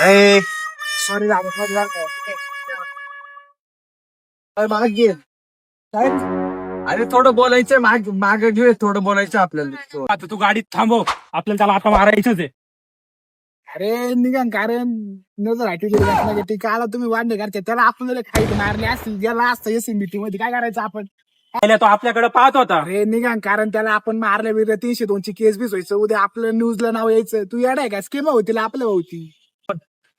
Sorry माग घे. अरे थोडं बोलायचंय, मागे घेऊ, थोडं बोलायचं आपल्याला. आता तू गाडीत थांबव, आपल्याला त्याला आता मारायचंच आहे. अरे निघान कारण नजर हटवली काला तुम्ही वाढणे करते त्याला आपल्याला काही मारले असतील ज्याला असतं एसी मीटिंग मध्ये काय करायचं आपण. पहिला तो आपल्याकडे पाहत होता. अरे निघान कारण त्याला आपण मारल्या बिरल्या 302 केस बीस व्हायचं उद्या आपलं न्यूजला नाव यायचं. तू येडाय का स्कीम होती आपल्या भाऊती.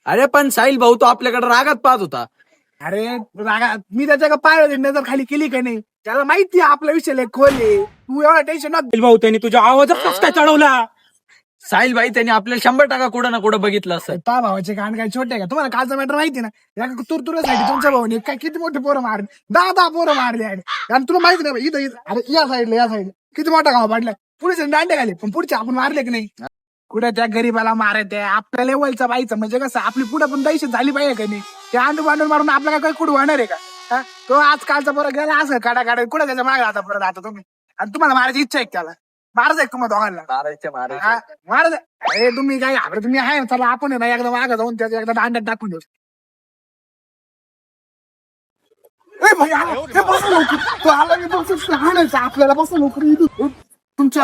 अरे पण साहिल भाऊ तो आपल्याकडे रागात पाहत होता. अरे मी त्याच्या पाहिलं नजर खाली केली का नाही त्याला माहिती आपला विषय लय खोल आहे. तू एवढा टेन्शन नको. भाऊ त्यांनी तुझ्या आवाजच कसं काय चढवला. साहिल भाई त्यांनी आपल्याला 100% कुठं ना कुठं बघितलं असं. ता भावाचे कान काय छोटे का तुम्हाला कालचा मॅटर माहिती ना या तुरतुऱ्यासाठी तुमच्या भाऊने काय किती मोठे पोरं मारले 10 पोरं मारले आणि तुला माहिती नाही इथं अरे या साईडला किती मोठा गाव पाडलाय पुढे दांडे घाले पण पुढचे आपण मारले की नाही. कुठे त्या गरीबाला मारायचे आपल्या लेवलचा बाईचं म्हणजे कसं आपली पुढे पण दहशत झाली पाहिजे का नाही. ते अंडू बांडून मारून आपल्याला काय कुठं होणार आहे का. तो आजकालचा पोरं गेला असं काढा कुठे त्याच्या मागे आता परत आता तुम्ही आणि तुम्हाला मारायची इच्छा आहे त्याला मारायचं आहे तुम्हाला दोघांना मारायचं. अरे तुम्ही काय तुम्ही आहे ना चला आपण ना एकदा मागं जाऊन त्याच्या एकदा दांड्यात टाकून देऊ. आपल्याला बसून तुमच्या